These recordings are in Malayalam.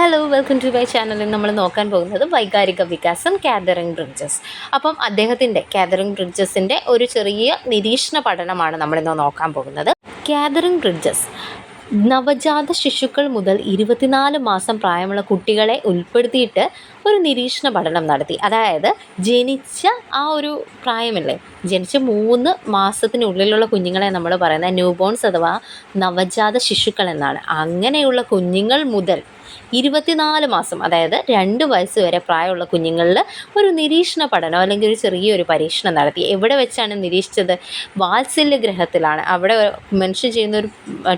ഹലോ, വെൽക്കം ടു മൈ ചാനലിൽ നമ്മൾ നോക്കാൻ പോകുന്നത് വൈകാരിക വികാസം കാതറിൻ ബ്രിഡ്ജസ്. അപ്പം അദ്ദേഹത്തിൻ്റെ കാതറിൻ ബ്രിഡ്ജസിൻ്റെ ഒരു ചെറിയ നിരീക്ഷണ പഠനമാണ് നമ്മളിന്ന് നോക്കാൻ പോകുന്നത്. കാതറിൻ ബ്രിഡ്ജസ് നവജാത ശിശുക്കൾ മുതൽ 24 മാസം പ്രായമുള്ള കുട്ടികളെ ഉൾപ്പെടുത്തിയിട്ട് ഒരു നിരീക്ഷണ പഠനം നടത്തി. അതായത് ജനിച്ച ആ ഒരു പ്രായമില്ലേ, ജനിച്ച 3 മാസത്തിനുള്ളിലുള്ള കുഞ്ഞുങ്ങളെ നമ്മൾ പറയുന്ന ന്യൂ ബോൺസ് അഥവാ നവജാത ശിശുക്കൾ എന്നാണ്. അങ്ങനെയുള്ള കുഞ്ഞുങ്ങൾ മുതൽ 24 മാസം, അതായത് 2 വയസ്സ് വരെ പ്രായമുള്ള കുഞ്ഞുങ്ങളിൽ ഒരു നിരീക്ഷണ പഠനം അല്ലെങ്കിൽ ഒരു ചെറിയൊരു പരീക്ഷണം നടത്തി. എവിടെ വെച്ചാണ് നിരീക്ഷിച്ചത്? വാത്സല്യഗ്രഹത്തിലാണ്. അവിടെ മെൻഷൻ ചെയ്യുന്നൊരു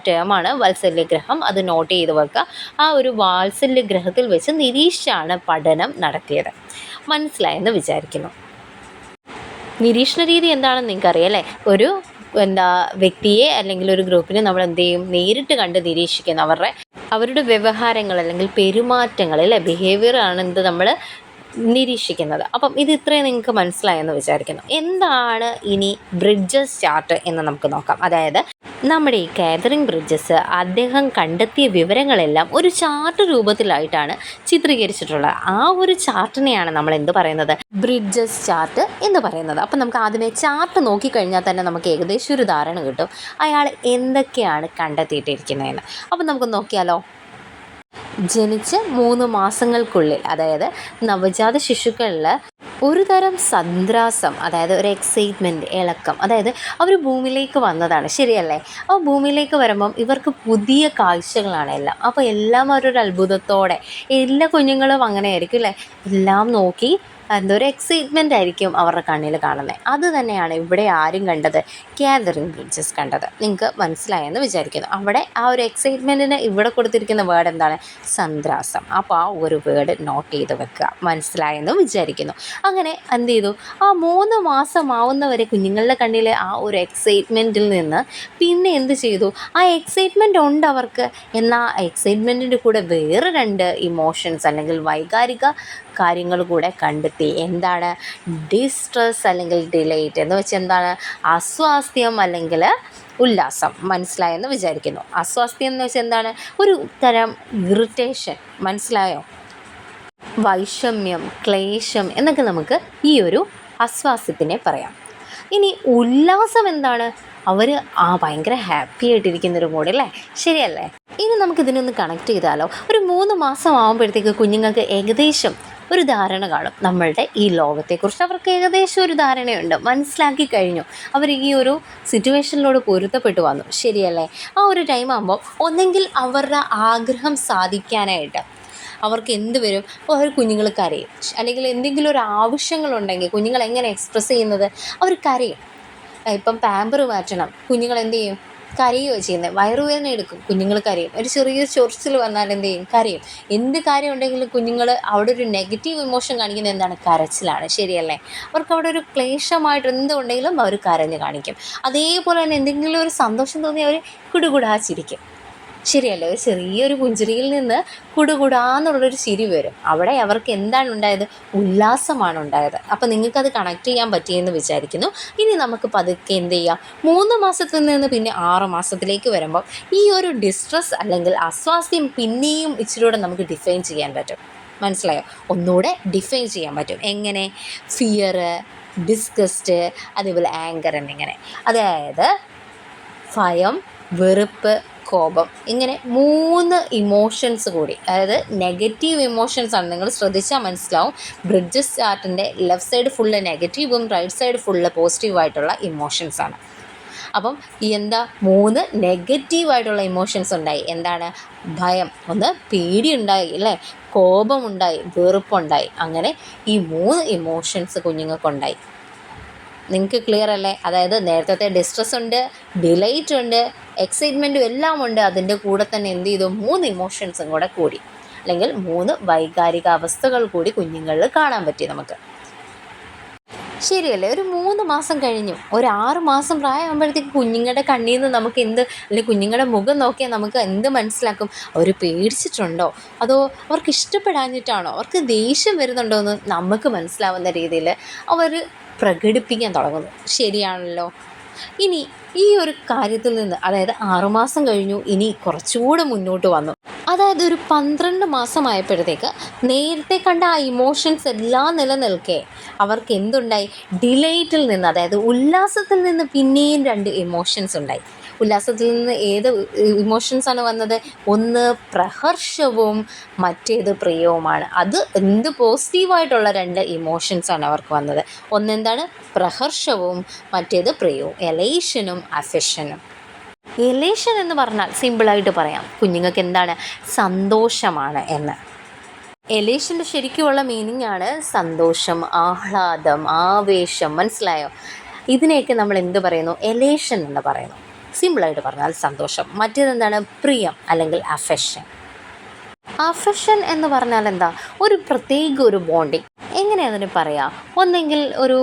ടേമാണ് വാത്സല്യഗ്രഹം. അത് നോട്ട് ചെയ്ത് വെക്കുക. ആ ഒരു വാത്സല്യഗ്രഹത്തിൽ വെച്ച് നിരീക്ഷിച്ചാണ് പഠനം നടത്തിയത്. മനസ്സിലായെന്ന് വിചാരിക്കുന്നു. നിരീക്ഷണ രീതി എന്താണെന്ന് നിങ്ങൾക്കറിയാം അല്ലേ? ഒരു വ്യക്തിയെ അല്ലെങ്കിൽ ഒരു ഗ്രൂപ്പിനെ നമ്മൾ എന്ത് ചെയ്യും? നേരിട്ട് കണ്ട് നിരീക്ഷിക്കുന്നു. അവരുടെ വ്യവഹാരങ്ങൾ അല്ലെങ്കിൽ പെരുമാറ്റങ്ങൾ അല്ലേ, ബിഹേവിയർ ആണ് എന്ത് നമ്മൾ നിരീക്ഷിക്കുന്നത്. അപ്പം ഇത് ഇത്രയും നിങ്ങൾക്ക് മനസ്സിലായെന്ന് വിചാരിക്കുന്നു. എന്താണ് ഇനി ബ്രിഡ്ജസ് ചാർട്ട് എന്ന് നമുക്ക് നോക്കാം. അതായത് നമ്മുടെ ഈ കാതറിൻ ബ്രിഡ്ജസ് അദ്ദേഹം കണ്ടെത്തിയ വിവരങ്ങളെല്ലാം ഒരു ചാർട്ട് രൂപത്തിലായിട്ടാണ് ചിത്രീകരിച്ചിട്ടുള്ളത്. ആ ഒരു ചാർട്ടിനെയാണ് നമ്മൾ എന്ത് പറയുന്നത്? ബ്രിഡ്ജസ് ചാർട്ട് എന്ന് പറയുന്നത്. അപ്പം നമുക്ക് ആദ്യമേ ചാർട്ട് നോക്കിക്കഴിഞ്ഞാൽ തന്നെ നമുക്ക് ഏകദേശം ഒരു ധാരണ കിട്ടും അയാൾ എന്തൊക്കെയാണ് കണ്ടെത്തിയിട്ടിരിക്കുന്നതെന്ന്. അപ്പം നമുക്ക് നോക്കിയാലോ. ജനിച്ച് 3 മാസങ്ങൾക്കുള്ളിൽ, അതായത് നവജാത ശിശുക്കളിൽ ഒരു തരം സന്ത്രാസം, അതായത് ഒരു എക്സൈറ്റ്മെൻറ്റ്, ഇളക്കം, അതായത് അവർ ഭൂമിയിലേക്ക് വന്നതാണ്, ശരിയല്ലേ? അപ്പോൾ ഭൂമിയിലേക്ക് വരുമ്പം ഇവർക്ക് പുതിയ കാഴ്ചകളാണ് എല്ലാം. അപ്പോൾ എല്ലാം അവരൊരു അത്ഭുതത്തോടെ, എല്ലാ കുഞ്ഞുങ്ങളും അങ്ങനെ ആയിരിക്കും അല്ലേ, എല്ലാം നോക്കി എന്തൊരു എക്സൈറ്റ്മെൻ്റ് ആയിരിക്കും അവരുടെ കണ്ണിൽ കാണുന്നത്. അത് തന്നെയാണ് ഇവിടെ ആരും കണ്ടത്? കാതറിൻ ബ്രിഡ്ജസ് കണ്ടത്. നിങ്ങൾക്ക് മനസ്സിലായെന്ന് വിചാരിക്കുന്നു. അവിടെ ആ ഒരു എക്സൈറ്റ്മെൻറ്റിന് ഇവിടെ കൊടുത്തിരിക്കുന്ന വേർഡ് എന്താണ്? സന്ത്രാസം. അപ്പോൾ ആ ഒരു വേർഡ് നോട്ട് ചെയ്ത് വെക്കുക. മനസ്സിലായെന്ന് വിചാരിക്കുന്നു. അങ്ങനെ എന്ത് ചെയ്തു? ആ 3 മാസം ആവുന്നവരെ കുഞ്ഞുങ്ങളുടെ കണ്ണിൽ ആ ഒരു എക്സൈറ്റ്മെൻറ്റിൽ നിന്ന് പിന്നെ എന്ത് ചെയ്തു? ആ എക്സൈറ്റ്മെൻറ്റ് ഉണ്ട് അവർക്ക്. എന്നാൽ എക്സൈറ്റ്മെൻറ്റിൻ്റെ കൂടെ വേറെ 2 ഇമോഷൻസ് അല്ലെങ്കിൽ വൈകാരിക കാര്യങ്ങൾ കൂടെ കണ്ടെത്തി. എന്താണ്? ഡിസ്ട്രെസ് അല്ലെങ്കിൽ ഡിലൈറ്റ് എന്ന് വെച്ചാൽ എന്താണ്? അസ്വാസ്ഥ്യം അല്ലെങ്കിൽ ഉല്ലാസം. മനസ്സിലായെന്ന് വിചാരിക്കുന്നു. അസ്വാസ്ഥ്യം എന്ന് വെച്ചാൽ എന്താണ്? ഒരു തരം ഇറിറ്റേഷൻ. മനസ്സിലായോ? വൈഷമ്യം, ക്ലേശം എന്നൊക്കെ നമുക്ക് ഈ ഒരു അസ്വാസ്ഥ്യത്തിനെ പറയാം. ഇനി ഉല്ലാസം എന്താണ്? അവർ ഭയങ്കര ഹാപ്പി ആയിട്ടിരിക്കുന്നൊരു മൂഡ് അല്ലേ, ശരിയല്ലേ? ഇനി നമുക്കിതിനൊന്ന് കണക്ട് ചെയ്താലോ. ഒരു 3 മാസം ആകുമ്പോഴത്തേക്ക് കുഞ്ഞുങ്ങൾക്ക് ഏകദേശം ഒരു ധാരണ കാണും നമ്മളുടെ ഈ ലോകത്തെക്കുറിച്ച്. അവർക്ക് ഏകദേശം ഒരു ധാരണയുണ്ട്, മനസ്സിലാക്കി കഴിഞ്ഞു. അവർ ഈ ഒരു സിറ്റുവേഷനിലോട് പൊരുത്തപ്പെട്ടു വന്നു, ശരിയല്ലേ? ആ ഒരു ടൈം ആകുമ്പോൾ ഒന്നെങ്കിൽ അവരുടെ ആഗ്രഹം സാധിക്കാനായിട്ട് അവർക്ക് എന്ത് വരും? അവർ കുഞ്ഞുങ്ങൾ കരയും. അല്ലെങ്കിൽ എന്തെങ്കിലും ഒരു ആവശ്യങ്ങളുണ്ടെങ്കിൽ കുഞ്ഞുങ്ങൾ എങ്ങനെ എക്സ്പ്രസ് ചെയ്യുന്നത്? അവർ കരയും. ഇപ്പം പാമ്പർ മാറ്റണം, കുഞ്ഞുങ്ങൾ എന്ത് ചെയ്യും? കരയുകയോ ചെയ്യുന്നത്. വയറുവേദന എടുക്കും, കുഞ്ഞുങ്ങൾ കരയും. ഒരു ചെറിയൊരു ചൊറിച്ചിൽ വന്നാൽ എന്ത് ചെയ്യും? കരയും. എന്ത് കാര്യം ഉണ്ടെങ്കിലും കുഞ്ഞുങ്ങൾ അവിടെ ഒരു നെഗറ്റീവ് ഇമോഷൻ കാണിക്കുന്നത് എന്താണ്? കരച്ചിലാണ്, ശരിയല്ലേ? അവർക്ക് അവിടെ ഒരു ക്ലേശമായിട്ട് എന്തുണ്ടെങ്കിലും അവർ കരഞ്ഞ് കാണിക്കും. അതേപോലെ തന്നെ എന്തെങ്കിലും ഒരു സന്തോഷം തോന്നി അവർ കുടുകുടാച്ചിരിക്കും, ശരിയല്ലേ? ഒരു ചെറിയൊരു പുഞ്ചിരിയിൽ നിന്ന് കുടുകുടാന്നുള്ളൊരു ചിരി വരും. അവിടെ അവർക്ക് എന്താണ് ഉണ്ടായത്? ഉല്ലാസമാണ് ഉണ്ടായത്. അപ്പോൾ നിങ്ങൾക്കത് കണക്ട് ചെയ്യാൻ പറ്റിയെന്ന് വിചാരിക്കുന്നു. ഇനി നമുക്ക് പതുക്കെ എന്ത് ചെയ്യാം? 3 മാസത്തിൽ നിന്ന് പിന്നെ 6 മാസത്തിലേക്ക് വരുമ്പോൾ ഈ ഒരു ഡിസ്ട്രെസ് അല്ലെങ്കിൽ അസ്വാസ്ഥ്യം പിന്നെയും ഇച്ചിരൂടെ നമുക്ക് ഡിഫൈൻ ചെയ്യാൻ പറ്റും. മനസ്സിലായോ? ഒന്നുകൂടെ ഡിഫൈൻ ചെയ്യാൻ പറ്റും. എങ്ങനെ? ഫിയർ, ഡിസ്ഗസ്റ്റ്, അതേപോലെ ആങ്കർ എന്നിങ്ങനെ. അതായത് ഭയം, വെറുപ്പ്, കോപം, ഇങ്ങനെ 3 ഇമോഷൻസ് കൂടി. അതായത് നെഗറ്റീവ് ഇമോഷൻസ് ആണ്. നിങ്ങൾ ശ്രദ്ധിച്ചാൽ മനസ്സിലാവും. ബ്രിഡ്ജസ് ചാർട്ടിൻ്റെ ലെഫ്റ്റ് സൈഡ് ഫുള്ള് നെഗറ്റീവും റൈറ്റ് സൈഡ് ഫുള്ള് പോസിറ്റീവായിട്ടുള്ള ഇമോഷൻസ് ആണ്. അപ്പം 3 നെഗറ്റീവായിട്ടുള്ള ഇമോഷൻസ് ഉണ്ടായി. എന്താണ്? ഭയം, ഒന്ന് പേടി ഉണ്ടായി അല്ലേ, കോപമുണ്ടായി, വെറുപ്പുണ്ടായി. അങ്ങനെ ഈ 3 ഇമോഷൻസ് കുഞ്ഞുങ്ങൾക്കുണ്ടായി. നിങ്ങൾക്ക് ക്ലിയർ അല്ലേ? അതായത് നേരത്തെ ഡിസ്ട്രെസ് ഉണ്ട്, ഡിലൈറ്റ് ഉണ്ട്, എക്സൈറ്റ്മെൻറ്റും എല്ലാം ഉണ്ട്. അതിൻ്റെ കൂടെ തന്നെ എന്ത് ചെയ്തു? 3 ഇമോഷൻസും കൂടെ കൂടി, അല്ലെങ്കിൽ 3 വൈകാരിക അവസ്ഥകൾ കൂടി കുഞ്ഞുങ്ങളിൽ കാണാൻ പറ്റി നമുക്ക്, ശരിയല്ലേ? ഒരു 3 മാസം കഴിഞ്ഞു, ഒരു 6 മാസം പ്രായമാകുമ്പോഴത്തേക്ക് കുഞ്ഞുങ്ങളുടെ കണ്ണിൽ നിന്ന് നമുക്ക് അല്ലെങ്കിൽ കുഞ്ഞുങ്ങളുടെ മുഖം നോക്കിയാൽ നമുക്ക് എന്ത് മനസ്സിലാക്കും? അവർ പേടിച്ചിട്ടുണ്ടോ, അതോ അവർക്ക് ഇഷ്ടപ്പെടാഞ്ഞിട്ടാണോ, അവർക്ക് ദേഷ്യം വരുന്നുണ്ടോ എന്ന് നമുക്ക് മനസ്സിലാവുന്ന രീതിയിൽ അവർ പ്രകടിപ്പിക്കാൻ തുടങ്ങുന്നു, ശരിയാണല്ലോ? ഇനി ഈ ഒരു കാര്യത്തിൽ നിന്ന്, അതായത് 6 മാസം കഴിഞ്ഞു, ഇനി കുറച്ചുകൂടെ മുന്നോട്ട് വന്നു. അതായത് ഒരു 12 മാസമായപ്പോഴത്തേക്ക് നേരത്തെ കണ്ട ആ ഇമോഷൻസ് എല്ലാം നിലനിൽക്കെ അവർക്ക് എന്തുണ്ടായി? ഡിലൈറ്റിൽ നിന്ന്, അതായത് ഉല്ലാസത്തിൽ നിന്ന് പിന്നെയും 2 ഇമോഷൻസ് ഉണ്ടായി. ഉല്ലാസത്തിൽ നിന്ന് ഏത് ഇമോഷൻസാണ് വന്നത്? ഒന്ന് പ്രഹർഷവും മറ്റേത് പ്രിയവുമാണ്. അത് എന്ത് പോസിറ്റീവായിട്ടുള്ള 2 ഇമോഷൻസാണ് അവർക്ക് വന്നത്. ഒന്നെന്താണ്? പ്രഹർഷവും മറ്റേത് പ്രിയവും. എലേഷനും അഫെക്ഷനും. എലേഷൻ എന്ന് പറഞ്ഞാൽ സിമ്പിളായിട്ട് പറയാം, കുഞ്ഞുങ്ങൾക്ക് എന്താണ്? സന്തോഷമാണ് എന്ന്. എലേഷൻ്റെ ശരിക്കുമുള്ള മീനിങ് ആണ് സന്തോഷം, ആഹ്ലാദം, ആവേശം. മനസ്സിലായോ? ഇതിനെയൊക്കെ നമ്മൾ എന്ത് പറയുന്നു? എലേഷൻ എന്ന് പറയുന്നു. സിമ്പിളായിട്ട് പറഞ്ഞാൽ സന്തോഷം. മറ്റേതെന്താണ്? പ്രിയം അല്ലെങ്കിൽ അഫെക്ഷൻ. അഫെക്ഷൻ എന്ന് പറഞ്ഞാൽ എന്താ? ഒരു പ്രത്യേക ഒരു ബോണ്ടിങ്. എങ്ങനെ അതിന് പറയാം? ഒന്നെങ്കിൽ ഒരു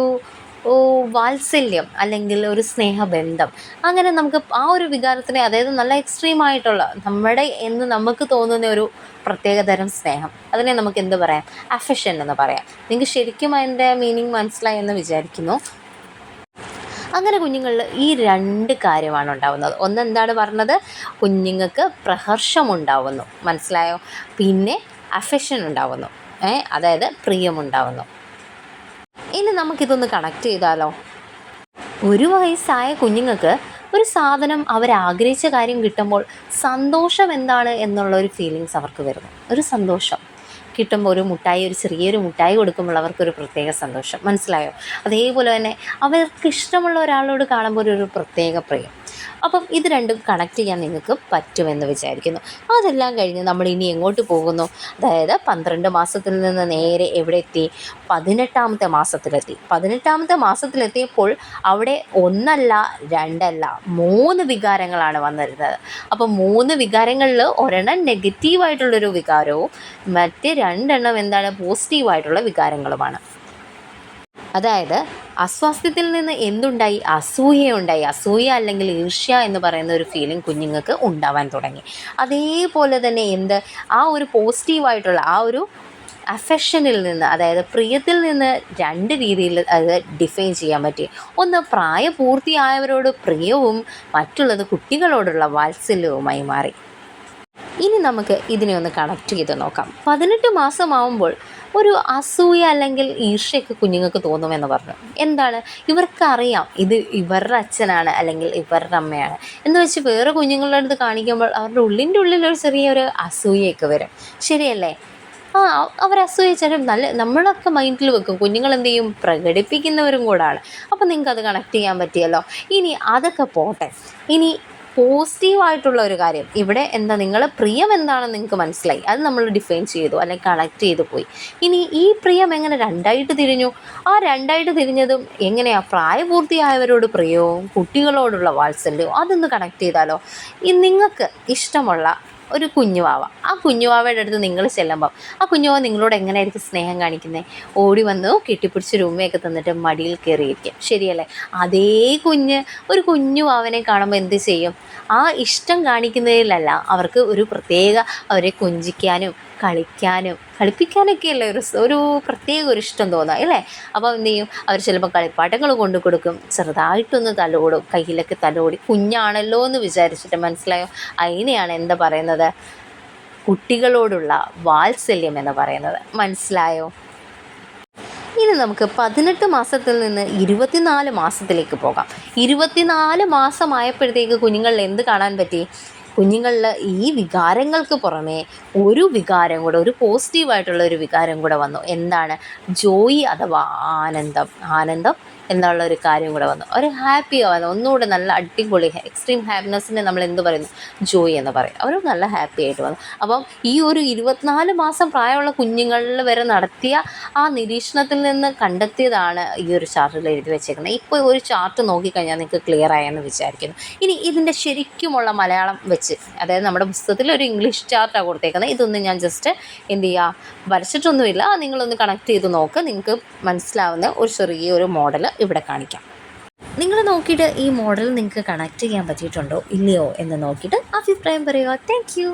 വാത്സല്യം അല്ലെങ്കിൽ ഒരു സ്നേഹബന്ധം. അങ്ങനെ നമുക്ക് ആ ഒരു വികാരത്തിനെ, അതായത് നല്ല എക്സ്ട്രീമായിട്ടുള്ള നമ്മുടെ എന്ന് നമുക്ക് തോന്നുന്ന ഒരു പ്രത്യേകതരം സ്നേഹം, അതിനെ നമുക്ക് എന്ത് പറയാം? അഫെക്ഷൻ എന്ന് പറയാം. നിങ്ങൾക്ക് ശരിക്കും അതിൻ്റെ മീനിങ് മനസ്സിലായി എന്ന് വിചാരിക്കുന്നു. അങ്ങനെ കുഞ്ഞുങ്ങളിൽ ഈ 2 കാര്യമാണ് ഉണ്ടാവുന്നത്. ഒന്നെന്താണ് പറഞ്ഞത്? കുഞ്ഞുങ്ങൾക്ക് പ്രഹർഷമുണ്ടാവുന്നു, മനസ്സിലായോ? പിന്നെ അഫെക്ഷൻ ഉണ്ടാവുന്നു, അതായത് പ്രിയമുണ്ടാവുന്നു. ഇനി നമുക്കിതൊന്ന് കണക്ട് ചെയ്താലോ? 1 വയസ്സായ കുഞ്ഞുങ്ങൾക്ക് ഒരു സാധനം അവരാഗ്രഹിച്ച കാര്യം കിട്ടുമ്പോൾ സന്തോഷം എന്താണ് എന്നുള്ളൊരു ഫീലിങ്സ് അവർക്ക് വരുന്നു. ഒരു സന്തോഷം കിട്ടുമ്പോൾ, ഒരു മുട്ടായി, ഒരു ചെറിയൊരു മുട്ടായി കൊടുക്കുമ്പോൾ അവർക്കൊരു പ്രത്യേക സന്തോഷം. മനസ്സിലായോ? അതേപോലെ തന്നെ അവർക്ക് ഇഷ്ടമുള്ള ഒരാളോട് കാണുമ്പോൾ ഒരു പ്രത്യേക പ്രിയം. അപ്പം ഇത് 2 കണക്ട് ചെയ്യാൻ നിങ്ങൾക്ക് പറ്റുമെന്ന് വിചാരിക്കുന്നു. അതെല്ലാം കഴിഞ്ഞ് നമ്മൾ ഇനി എങ്ങോട്ട് പോകുന്നു? അതായത് 12 മാസത്തിൽ നിന്ന് നേരെ എവിടെ എത്തി? 18ാമത്തെ മാസത്തിലെത്തി. 18ാമത്തെ മാസത്തിലെത്തിയപ്പോൾ അവിടെ 1 അല്ല 2 അല്ല 3 വികാരങ്ങളാണ് വന്നിരുന്നത്. അപ്പം 3 വികാരങ്ങളിൽ ഒരെണ്ണം നെഗറ്റീവായിട്ടുള്ളൊരു വികാരവും മറ്റ് 2 എന്താണ്? പോസിറ്റീവായിട്ടുള്ള വികാരങ്ങളുമാണ്. അതായത് അസ്വാസ്ഥ്യത്തിൽ നിന്ന് എന്തുണ്ടായി? അസൂയയുണ്ടായി. അസൂയ അല്ലെങ്കിൽ ഈർഷ്യ എന്ന് പറയുന്ന ഒരു ഫീലിംഗ് കുഞ്ഞുങ്ങൾക്ക് ഉണ്ടാവാൻ തുടങ്ങി. അതേപോലെ തന്നെ ആ ഒരു പോസിറ്റീവായിട്ടുള്ള ആ ഒരു അഫെക്ഷനിൽ നിന്ന്, അതായത് പ്രിയത്തിൽ നിന്ന് 2 രീതിയിൽ അത് ഡിഫൈൻ ചെയ്യാൻ പറ്റി. ഒന്ന് പ്രായപൂർത്തിയായവരോട് പ്രിയവും മറ്റുള്ളത് കുട്ടികളോടുള്ള വാത്സല്യവുമായി മാറി. ഇനി നമുക്ക് ഇതിനെ ഒന്ന് കണക്ട് ചെയ്ത് നോക്കാം. 18 മാസമാവുമ്പോൾ ഒരു അസൂയ അല്ലെങ്കിൽ ഈർഷ്യയൊക്കെ കുഞ്ഞുങ്ങൾക്ക് തോന്നുമെന്ന് പറഞ്ഞു. എന്താണ്? ഇവർക്കറിയാം ഇത് ഇവരുടെ അച്ഛനാണ് അല്ലെങ്കിൽ ഇവരുടെ അമ്മയാണ് എന്ന് വെച്ച് വേറെ കുഞ്ഞുങ്ങളുടെ അടുത്ത് കാണിക്കുമ്പോൾ അവരുടെ ഉള്ളിലൊരു ചെറിയൊരു അസൂയയൊക്കെ വരും. ശരിയല്ലേ? അവർ അസൂയിച്ചാലും നമ്മളൊക്കെ മൈൻഡിൽ വെക്കും. കുഞ്ഞുങ്ങൾ എന്ത് ചെയ്യും? പ്രകടിപ്പിക്കുന്നവരും കൂടാണ്. അപ്പോൾ നിങ്ങൾക്ക് അത് കണക്ട് ചെയ്യാൻ പറ്റിയല്ലോ. ഇനി അതൊക്കെ പോട്ടെ. ഇനി പോസിറ്റീവായിട്ടുള്ള ഒരു കാര്യം ഇവിടെ എന്താ? നിങ്ങൾ പ്രിയം എന്താണെന്ന് നിങ്ങൾക്ക് മനസ്സിലായി, അത് നമ്മൾ ഡിഫൈൻ ചെയ്തു അല്ലെങ്കിൽ കണക്ട് ചെയ്തു പോയി. ഇനി ഈ പ്രിയം എങ്ങനെ 2ആയിട്ട് തിരിഞ്ഞു? ആ 2ആയിട്ട് തിരിഞ്ഞതും എങ്ങനെയാണ്? പ്രായപൂർത്തിയായവരോട് പ്രിയവും കുട്ടികളോടുള്ള വാത്സല്യവും. അതൊന്ന് കണക്ട് ചെയ്താലോ? നിങ്ങൾക്ക് ഇഷ്ടമുള്ള ഒരു കുഞ്ഞുവാവ, ആ കുഞ്ഞുവാവയുടെ അടുത്ത് നിങ്ങൾ ചെല്ലുമ്പം ആ കുഞ്ഞുവാവ നിങ്ങളോട് എങ്ങനെയായിരിക്കും സ്നേഹം കാണിക്കുന്നത്? ഓടി വന്ന് കെട്ടിപ്പിടിച്ചൊരു ഉമ്മയൊക്കെ തന്നിട്ട് മടിയിൽ കയറിയിരിക്കും. ശരിയല്ലേ? അതേ ഒരു കുഞ്ഞുവാവനെ കാണുമ്പോൾ എന്ത് ചെയ്യും? ആ ഇഷ്ടം കാണിക്കുന്നതിലല്ല, അവർക്ക് ഒരു പ്രത്യേക അവരെ കൊഞ്ചിക്കാനും കളിപ്പിക്കാനൊക്കെയല്ലേ ഒരു പ്രത്യേക ഒരു ഇഷ്ടം തോന്നുക അല്ലേ? അപ്പോൾ എന്ത് ചെയ്യും? അവർ ചിലപ്പോൾ കളിപ്പാട്ടങ്ങൾ കൊണ്ടു കൊടുക്കും, ചെറുതായിട്ടൊന്ന് തലോടും, കയ്യിലൊക്കെ തലോടി, കുഞ്ഞാണല്ലോ എന്ന് വിചാരിച്ചിട്ട്. മനസ്സിലായോ? അതിനെയാണ് എന്താ പറയുന്നത്? കുട്ടികളോടുള്ള വാത്സല്യം എന്ന് പറയുന്നത്. മനസ്സിലായോ? ഇനി നമുക്ക് 18 മാസത്തിൽ നിന്ന് 24 മാസത്തിലേക്ക് പോകാം. 24 മാസമായപ്പോഴത്തേക്ക് കുഞ്ഞുങ്ങളിൽ എന്ത് കാണാൻ പറ്റി? കുഞ്ഞുങ്ങളിൽ ഈ വികാരങ്ങൾക്ക് പുറമേ ഒരു വികാരം കൂടെ, ഒരു പോസിറ്റീവായിട്ടുള്ള ഒരു വികാരം കൂടെ വന്നു. എന്താണ്? ജോയ് അഥവാ ആനന്ദം എന്നുള്ളൊരു കാര്യം കൂടെ വന്നു. ഒരു ഹാപ്പി ആവുന്നു, ഒന്നുകൂടെ നല്ല അടിപൊളി എക്സ്ട്രീം ഹാപ്പിനെസ്സിനെ നമ്മൾ എന്ത് പറയുന്നു? ജോയ് എന്ന് പറയും. അവർ നല്ല ഹാപ്പി ആയിട്ട് വന്നു. അപ്പം ഈ ഒരു 24 മാസം പ്രായമുള്ള കുഞ്ഞുങ്ങളിൽ വരെ നടത്തിയ ആ നിരീക്ഷണത്തിൽ നിന്ന് കണ്ടെത്തിയതാണ് ഈ ഒരു ചാർട്ടിൽ എഴുതി വെച്ചേക്കുന്നത്. ഇപ്പോൾ ഒരു ചാർട്ട് നോക്കിക്കഴിഞ്ഞാൽ നിങ്ങൾക്ക് ക്ലിയർ ആയെന്ന് വിചാരിക്കുന്നു. ഇനി ഇതിൻ്റെ ശരിക്കുമുള്ള മലയാളം വെച്ച്, അതായത് നമ്മുടെ പുസ്തകത്തിൽ ഒരു ഇംഗ്ലീഷ് ചാർട്ടാണ് കൊടുത്തേക്കുന്നത്. ഇതൊന്നും ഞാൻ ജസ്റ്റ് എന്ത് ചെയ്യുക, വരച്ചിട്ടൊന്നുമില്ല, നിങ്ങളൊന്ന് കണക്ട് ചെയ്ത് നോക്ക്. നിങ്ങൾക്ക് മനസ്സിലാവുന്ന ഒരു ചെറിയൊരു മോഡൽ ഇവിടെ കാണിക്കാം. നിങ്ങൾ നോക്കിയിട്ട് ഈ മോഡൽ നിങ്ങൾക്ക് കണക്ട് ചെയ്യാൻ പറ്റിയിട്ടുണ്ടോ ഇല്ലയോ എന്ന് നോക്കിയിട്ട് അഭിപ്രായം പറയുക. Thank you.